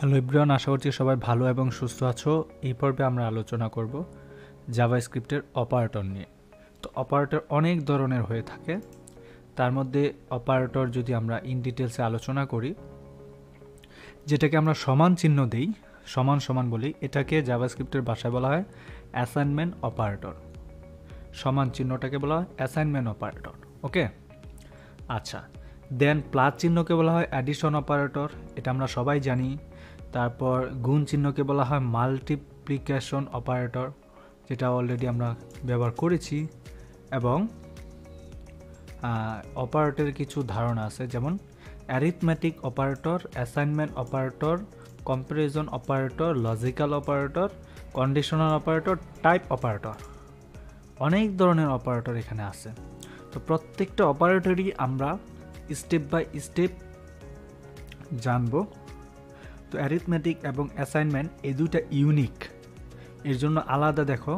Hello everyone, আশা করছি সবাই ভালো এবং সুস্থ আছো। এই পর্বে আমরা আলোচনা করব জাভাস্ক্রিপ্টের অপারেটর নিয়ে। তো অপারেটর অনেক ধরনের হয়ে থাকে, তার মধ্যে অপারেটর যদি আমরা ইন ডিটেলসে আলোচনা করি, যেটাকে আমরা সমান চিহ্ন দেই, সমান সমান বলি, এটাকে জাভাস্ক্রিপ্টের ভাষায় বলা হয় অ্যাসাইনমেন্ট অপারেটর। সমান চিহ্নটাকে বলা হয় অ্যাসাইনমেন্ট অপারেটর। ওকে, আচ্ছা। দেন প্লাস চিহ্নকে বলা হয় অ্যাডিশন অপারেটর, এটা আমরা সবাই জানি। তারপর গুণ চিহ্নকে বলা হয় মাল্টিপ্লিকেশন অপারেটর, যেটা অলরেডি আমরা ব্যবহার করেছি। এবং অপারেটরের কিছু ধারণা আছে, যেমন arithmetic operator, assignment operator, comparison operator, logical operator, conditional operator, type operator. অনেক ধরনের অপারেটর এখানে আছে। তো প্রত্যেকটা অপারেটরই আমরা স্টেপ বাই স্টেপ জানব। তো অ্যারিথমেটিক এবং অ্যাসাইনমেন্ট এই দুইটা ইউনিক, এর জন্য আলাদা দেখো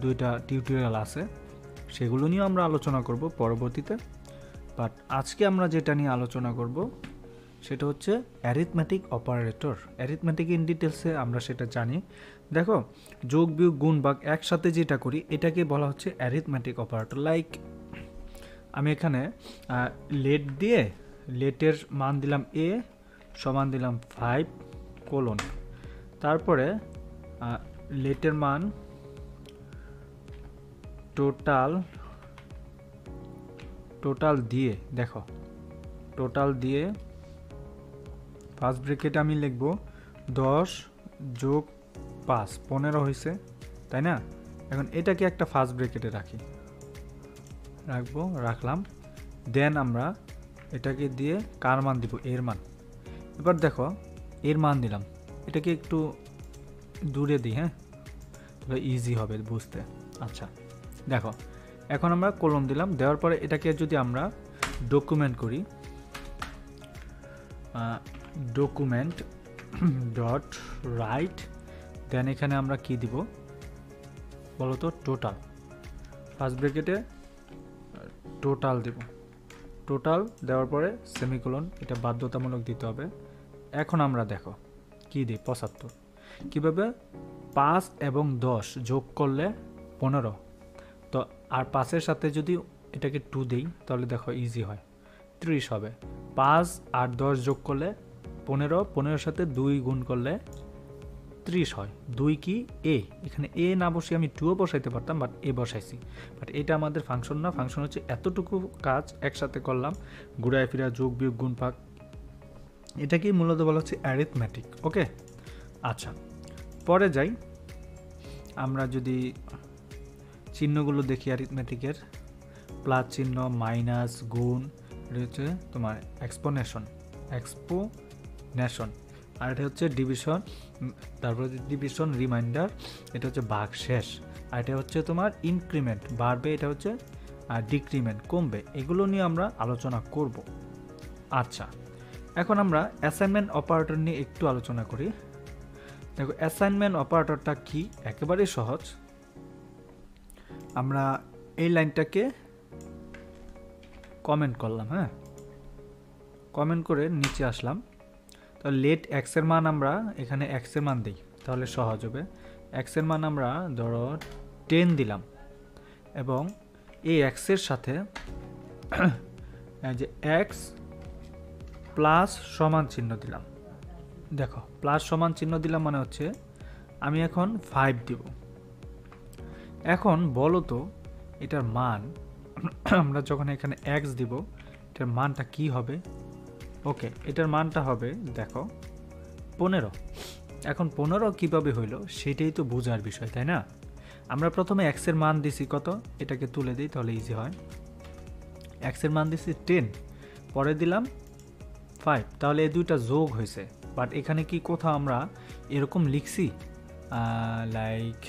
দুইটা টিউটোরিয়াল আছে, সেগুলো নিয়েও আমরা আলোচনা করব পরবর্তীতে। বাট আজকে আমরা যেটা নিয়ে আলোচনা করব সেটা হচ্ছে অ্যারিথমেটিক অপারেটর। অ্যারিথমেটিক ইন ডিটেলসে আমরা সেটা জানি। দেখো, যোগ বিয়োগ গুণ ভাগ একসাথে যেটা করি এটাকে বলা হচ্ছে অ্যারিথমেটিক অপারেটর। লাইক আমি এখানে লেট দিয়ে লেটের মান দিলাম এ সমান দিলাম 5 কোলন, তারপরে লেটের মান টোটাল দিয়ে, দেখো টোটাল দিয়ে ফার্স্ট ব্র্যাকেটে আমি লিখব 10 যোগ 5 15 হয়েছে, তাই না? এখন এটাকে একটা ফার্স্ট ব্র্যাকেটে রাখলাম। দেন আমরা এটাকে দিয়ে কার মান দিব? এর মান। এবার দেখো এর মান দিলাম, এটাকে একটু দূরে দিই, হ্যাঁ, ইজি হবে বুঝতে। আচ্ছা, দেখো এখন আমরা কোলন দিলাম, দেওয়ার পরে এটাকে যদি আমরা ডকুমেন্ট করি, ডকুমেন্ট ডট রাইট, দেন এখানে আমরা কি দিব বলতো? টোটাল। ফার্স্ট ব্র্যাকেটে টোটাল দেব। টোটাল দেওয়ার পরে সেমিকোলন, এটা বাধ্যতামূলক দিতে হবে। এখন আমরা দেখো কি দিই, 75। কীভাবে? 5 এবং 10 যোগ করলে 15, তো আর 5-এর সাথে যদি এটাকে 2 দিই তাহলে দেখো ইজি হয়, 30 হবে। 5 আর 10 যোগ করলে 15, 15-এর সাথে 2 গুণ করলে 30 হয়। 2 কি? এ। এখানে এ না বসে আমি 2ও বসাইতে পারতাম, বাট এ বসাইছি। বাট এটা আমাদের ফাংশন না, ফাংশন হচ্ছে এতটুকু কাজ একসাথে করলাম, ঘুরায় ফিরা যোগ বিয়োগ গুণ ভাগ, এটাকেই মূলত বলা হচ্ছে অ্যারিথমেটিক। ওকে, আচ্ছা পরে যাই। আমরা যদি চিহ্নগুলো দেখি অ্যারিথমেটিকের, প্লাস চিহ্ন, মাইনাস, গুণ, এটা হচ্ছে তোমার এক্সপোনেশন, আর এটা হচ্ছে ডিভিশন, তারপরে ডিভিশন রিমাইন্ডার, এটা হচ্ছে ভাগ শেষ, আর এটা হচ্ছে তোমার ইনক্রিমেন্ট, বাড়বে, এটা হচ্ছে ডিক্রিমেন্ট, কমবে। এগুলো নিয়ে আমরা আলোচনা করব। আচ্ছা, এখন আমরা অ্যাসাইনমেন্ট অপারেটর নিয়ে একটু আলোচনা করি। দেখো অ্যাসাইনমেন্ট অপারেটরটা কি, একেবারে সহজ। আমরা এই লাইনটাকে কমেন্ট করলাম, হ্যাঁ, কমেন্ট করে নিচে আসলাম। তো লেট এক্স এর মান আমরা এখানে এক্স এর মান দিই, তাহলে সহজ হবে। এক্স এর মান আমরা ধরো 10 দিলাম, এবং এই এক্স এর সাথে যে এক্স প্লাস সমান চিহ্ন দিলাম। দেখো প্লাস সমান চিহ্ন দিলাম মানে হচ্ছে আমি এখন 5 দিব। এখন বলো তো এটার মান আমরা যখন এখানে এক্স দিব, এটার মানটা কি হবে? ওকে, এটার মানটা হবে দেখো 15। এখন 15 কিভাবে হইলো সেটাই তো বোঝার বিষয়, তাই না? আমরা প্রথমে এক্স এর মান দিছি কত, এটাকে তুলে দিই তাহলে ইজি হয়। এক্স এর মান দিছি 10, পরে দিলাম 5, তাহলে এই দুইটা যোগ হয়েছে। বাট এখানে কি কোথাও আমরা এরকম লিখছি, লাইক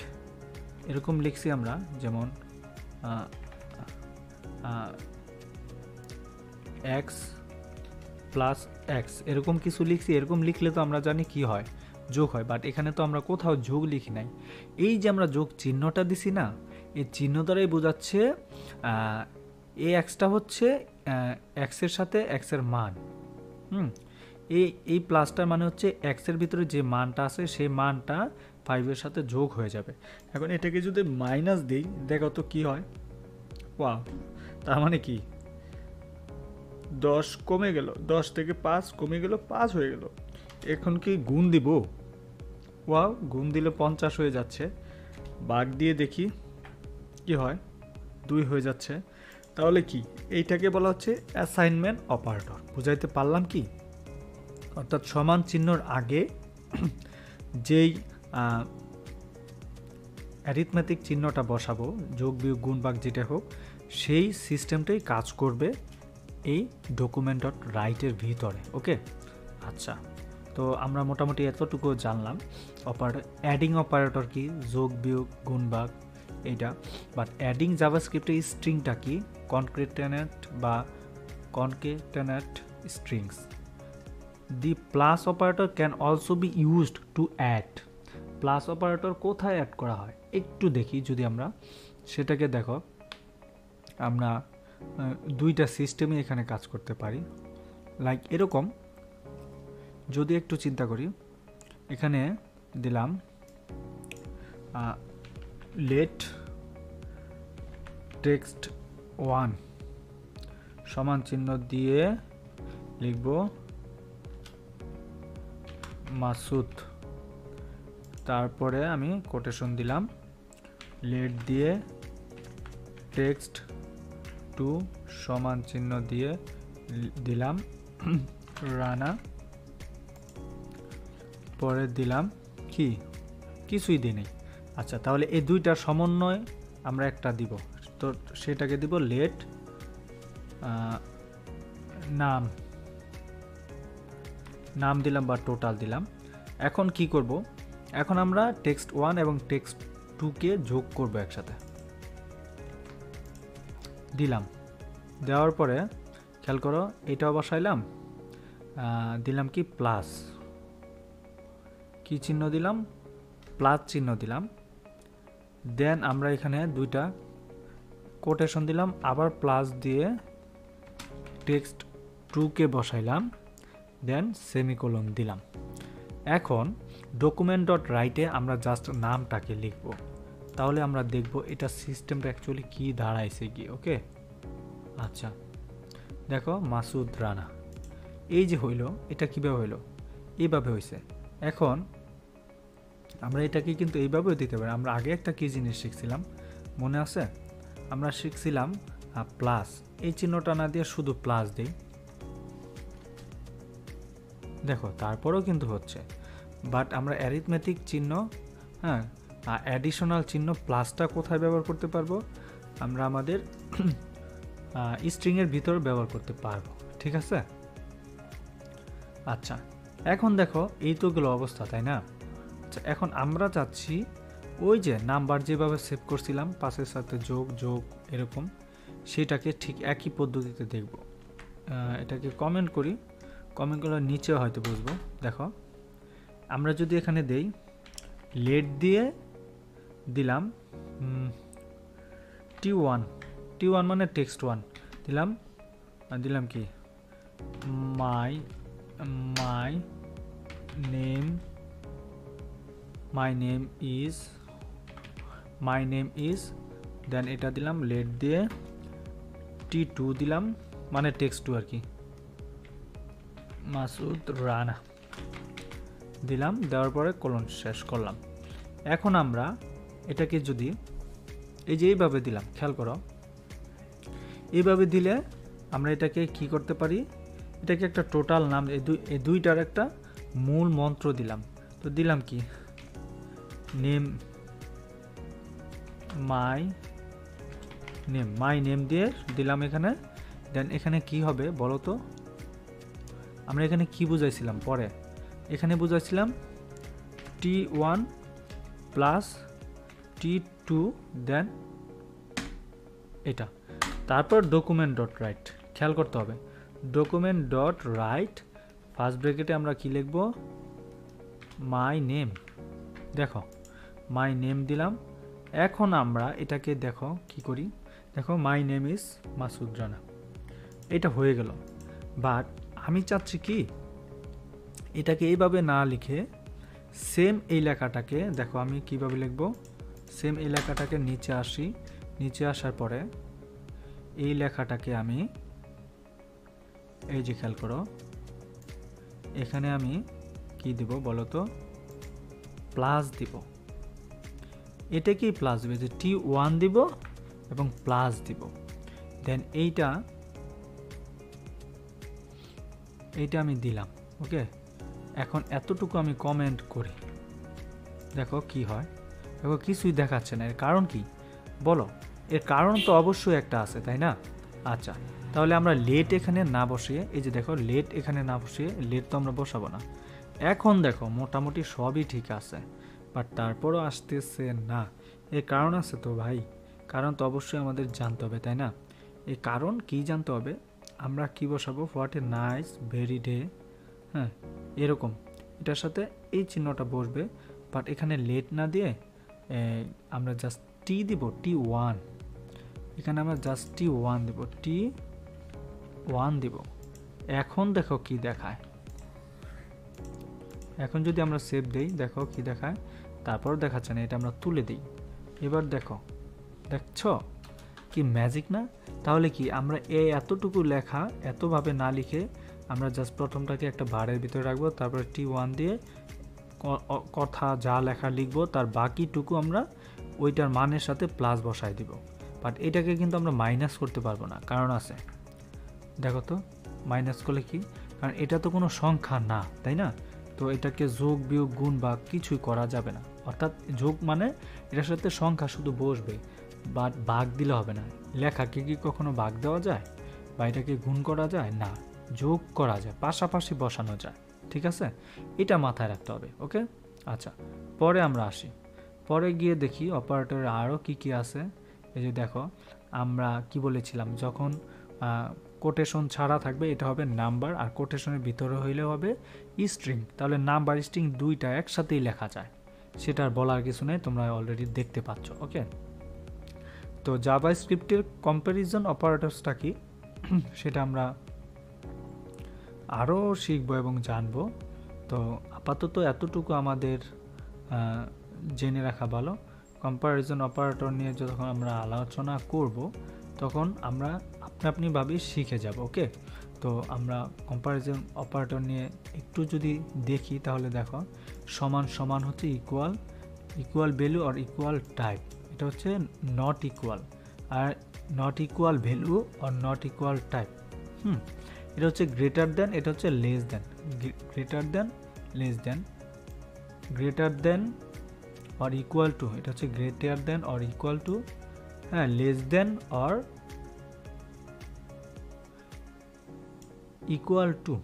এরকম লিখছি আমরা, যেমন এক্স প্লাস এক্স, এরকম কিছু লিখছি? এরকম লিখলে তো আমরা জানি কি হয়, যোগ হয়। বাট এখানে তো আমরা কোথাও যোগ লিখি নাই। এই যে আমরা যোগ চিহ্নটা দিছি না, এই চিহ্ন দ্বারাই বোঝাচ্ছে এই এক্সটা হচ্ছে এক্সের সাথে এক্সের মান, এই প্লাসটার মানে হচ্ছে এক্সের ভিতরে যে মানটা আছে সেই মানটা 5-এর সাথে যোগ হয়ে যাবে। এখন এটাকে যদি মাইনাস দিই দেখো তো কি হয়। ওয়াও, তার মানে কি 10 কমে গেল, 10 থেকে 5 কমে গেল, 5 হয়ে গেল। এখন কি গুণ দিব? ওয়াও, গুণ দিলে 50 হয়ে যাচ্ছে। ভাগ দিয়ে দেখি কি হয়, 2 হয়ে যাচ্ছে। তাহলে কি এইটাকে বলা হচ্ছে অ্যাসাইনমেন্ট অপারেটর। বুঝাইতে পারলাম কি? অর্থাৎ সমান চিহ্নর আগে যেই অ্যারিথমেটিক চিহ্নটা বসাবো, যোগ বিয়োগ গুণ ভাগ যেটা হোক, সেই সিস্টেমটাই কাজ করবে এই ডকুমেন্ট ডট রাইটের ভিতরে। ওকে, আচ্ছা, তো আমরা মোটামুটি এতটুকু জানলাম অপারেটর। অ্যাডিং অপারেটর কি, যোগ বিয়োগ গুণ ভাগ এইটা। বাট অ্যাডিং জাভাস্ক্রিপ্টের স্ট্রিংটা কি, কনক্যাটেনেট বা concatenate strings. The plus operator can also be used to add. Plus operator কোথায় অ্যাড করা হয় একটু দেখি যদি আমরা সেটাকে। দেখো, আমরা দুইটা সিস্টেমই এখানে কাজ করতে পারি। লাইক এরকম যদি একটু চিন্তা করি, এখানে দিলাম লেট টেক্সট 1 সমান চিহ্ন দিয়ে লিখব মাসুদ, তারপরে আমি কোটেশন দিলাম, লেট দিয়ে টেক্সট 2 সমান চিহ্ন দিয়ে দিলাম রানা, পরে দিলাম কি, কিছুই দিই নেই। আচ্ছা, তাহলে এই দুইটার সমন্বয় আমরা একটা দিব, তো সেটাকে দিব লেট নাম দিলাম বা টোটাল দিলাম। এখন কি করব, এখন আমরা টেক্সট 1 এবং টেক্সট 2 কে যোগ করব একসাথে। দিলাম, দেওয়ার পরে খেয়াল করো এটাও বসাইলাম, দিলাম কি প্লাস, কি চিহ্ন দিলাম, প্লাস চিহ্ন দিলাম। দেন আমরা এখানে দুইটা কোটেশন দিলাম, আবার প্লাস দিয়ে টেক্সট 2 কে বসাইলাম, দেন সেমিকোলন দিলাম। এখন ডকুমেন্ট ডট রাইটে আমরা জাস্ট নামটাকে লিখব, তাহলে আমরা দেখব এটা সিস্টেমটা অ্যাকচুয়ালি কি দাঁড়াইছে কি। ওকে, আচ্ছা, দেখো মাসুদ রানা, এই যে হইল, এটা কিভাবে হইল, এইভাবে হয়েছে। এখন আমরা এটাকে কিন্তু এইভাবেও দিতে পারি। আমরা আগে একটা কি জিনিস শিখছিলাম মনে আছে? আমরা শিখছিলাম প্লাস, এই চিহ্নটা না দিয়ে শুধু প্লাস দিই, দেখো তারপরেও কিন্তু হচ্ছে। বাট আমরা অ্যারিথমেটিক চিহ্ন, হ্যাঁ, অ্যাডিশনাল চিহ্ন প্লাসটা কোথায় ব্যবহার করতে পারবো? আমরা আমাদের স্ট্রিংয়ের ভিতর ব্যবহার করতে পারবো। ঠিক আছে, আচ্ছা, এখন দেখো এই তো গেল অবস্থা, তাই না? আচ্ছা, এখন আমরা চাচ্ছি ওই যে নাম্বার যেভাবে সেভ করছিলাম 5-এর সাথে যোগ যোগ এরকম, সেটাকে ঠিক একই পদ্ধতিতে দেখব। এটাকে কমেন্ট করি, কমেন্ট করার নিচে হয়তো বুঝবো। দেখো, আমরা যদি এখানে দেই লেট দিয়ে দিলাম T1 মানে টেক্সট 1 দিলাম, দিলাম কি মাই নেম ইজ, দেন এটা দিলাম লেট দিয়ে T2 দিলাম, মানে টেক্সট 2 আর কি, মাসুদ রানা দিলাম, দেওয়ার পরে কোলন শেষ করলাম। এখন আমরা এটাকে যদি এই যে এইভাবে দিলাম, খেয়াল করো, এইভাবে দিলে আমরা এটাকে কি করতে পারি, এটাকে একটা টোটাল নাম, এই দুইটার একটা মূল মন্ত্র দিলাম। তো দিলাম কি মাই নেম দিয়ে দিলাম এখানে। দেন এখানে কি হবে বলো তো? আমরা এখানে কি বুঝাইছিলাম পরে? এখানে বুঝাইছিলাম T1 প্লাস T2 দেন এটা, তারপর ডকুমেন্ট ডট রাইট। খেয়াল করতে হবে, ডকুমেন্ট ডট রাইট ফার্স্ট ব্র্যাকেটে আমরা কি লিখব, মাই নেম। দেখো মাই নেম দিলাম। এখন আমরা এটাকে দেখো কি করি, দেখো my name is Masud Rana, এটা হয়ে গেল। বাট আমি চাচ্ছি কি এটাকে এইভাবে না লিখে সেম এই লেখাটাকে দেখো আমি কিভাবে লিখব। সেম এই লেখাটাকে নিচে আসি, নিচে আসার পরে এই লেখাটাকে আমি এই যে খেয়াল করো এখানে আমি কি দিব বলো তো, প্লাস দিব। এটা কি প্লাস দিবে যে T1 দিব এবং প্লাস দিব। দেন এইটা আমি দিলাম। ওকে, এখন এতটুকু আমি কমেন্ট করি, দেখো কি হয়। দেখো কিছুই দেখাচ্ছে না, এর কারণ কি বলো? এর কারণ তো অবশ্যই একটা আছে, তাই না? আচ্ছা, তাহলে আমরা লেট এখানে না বসিয়ে, এই যে দেখো লেট এখানে না বসিয়ে, লেট তো আমরা বসাবো না। এখন দেখো মোটামুটি সবই ঠিক আছে, বাট তারপরও আসতেছে না। এর কারণ আছে তো ভাই, কারণ তো অবশ্যই আমাদের জানতে হবে, তাই না? এই কারণ কি জানতে হবে। আমরা কি বসাবো, what a nice very day, হ্যাঁ এরকম এটার সাথে এই চিহ্নটা বসবে। বাট এখানে লেট না দিয়ে আমরা জাস্ট টি দিব, T1। এখানে আমরা জাস্ট T1 দিব, T1 দিব। এখন দেখো কি দেখায়। এখন যদি আমরা সেভ দেই, দেখো কি দেখায়। তারপর দেখাচ্ছে না, এটা আমরা তুলে দিই। এবার দেখো, দেখছো কি ম্যাজিক না? তাহলে কি আমরা এতটুকু লেখা এতভাবে না লিখে আমরা জাস্ট প্রথমটাকে একটা বারের ভিতরে রাখবো, তারপরে T1 দিয়ে কথা যা লেখা লিখবো, তার বাকিটুকু আমরা ওইটার মানের সাথে প্লাস বসাই দিব। বাট এটাকে কিন্তু আমরা মাইনাস করতে পারবো না, কারণ আছে দেখো তো। মাইনাস করলে কি, কারণ এটা তো কোনো সংখ্যা না, তাই না? তো এটাকে যোগ বিয়োগ গুণ বা কিছুই করা যাবে না। অর্থাৎ যোগ মানে এটার সাথে সংখ্যা শুধু বসবে, বাট ভাগ দিলে হবে না। লেখাকে কি কখনো ভাগ দেওয়া যায় বা এটাকে গুণ করা যায় না, যোগ করা যায়, পাশাপাশি বসানো যায়। ঠিক আছে, এটা মাথায় রাখতে হবে। ওকে, আচ্ছা পরে আমরা আসি। পরে গিয়ে দেখি অপারেটরে আরও কি কি আছে। এই যে দেখো আমরা কি বলেছিলাম, যখন কোটেশন ছাড়া থাকবে এটা হবে নাম্বার, আর কোটেশনের ভিতরে হইলে হবে স্ট্রিং। তাহলে নাম্বার স্ট্রিং দুইটা একসাথেই লেখা যায়, সেটা আর বলার কিছু নেই, তোমরা অলরেডি দেখতে পাচ্ছ। ওকে, তো জাভাস্ক্রিপ্টের কম্প্যারিজন অপারেটরসটা কি সেটা আমরা আরও শিখবো এবং জানবো। তো আপাতত এতটুকু আমাদের জেনে রাখা ভালো। কম্প্যারিজন অপারেটর নিয়ে যখন আমরা আলোচনা করব তখন আমরা আপনিভাবেই শিখে যাব। ওকে, তো আমরা কম্প্যারিজন অপারেটর নিয়ে একটু যদি দেখি, তাহলে দেখো সমান সমান হচ্ছে ইকুয়াল, ইকুয়াল ভ্যালু আর ইকুয়াল টাইপ। এটা হচ্ছে নট ইকুয়াল, আর নট ইকুয়াল ভ্যালু আর নট ইকুয়াল টাইপ। এটা হচ্ছে গ্রেটার দেন, এটা হচ্ছে less than. Greater than, less than, greater than or equal to, এটা হচ্ছে greater than or equal to, হ্যাঁ less than or equal to,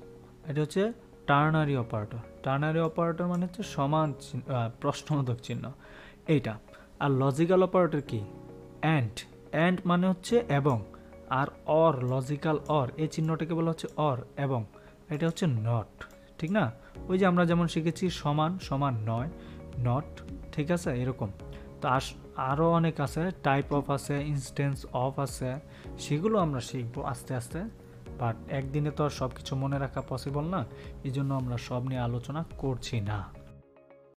এটা হচ্ছে টার্নারি অপারেটর। টার্নারি অপারেটর মানে হচ্ছে সমান প্রশ্নবোধক চিহ্ন এইটা। আর লজিক্যাল অপারেটর কি, অ্যান্ড। অ্যান্ড মানে হচ্ছে এবং, আর অর, লজিক্যাল অর, এই চিহ্নটাকে বলা হচ্ছে অর এবং, এটা হচ্ছে নট। ঠিক না? ওই যে আমরা যেমন শিখেছি সমান সমান নয়, নট। ঠিক আছে, এরকম তো আরও অনেক আছে, টাইপ অফ আছে, ইনস্ট্যান্স অফ আছে, সেগুলো আমরা শিখবো আস্তে আস্তে। বাট একদিনে তো আর সব কিছু মনে রাখা পসিবল না, এই জন্য আমরা সব নিয়ে আলোচনা করছি না।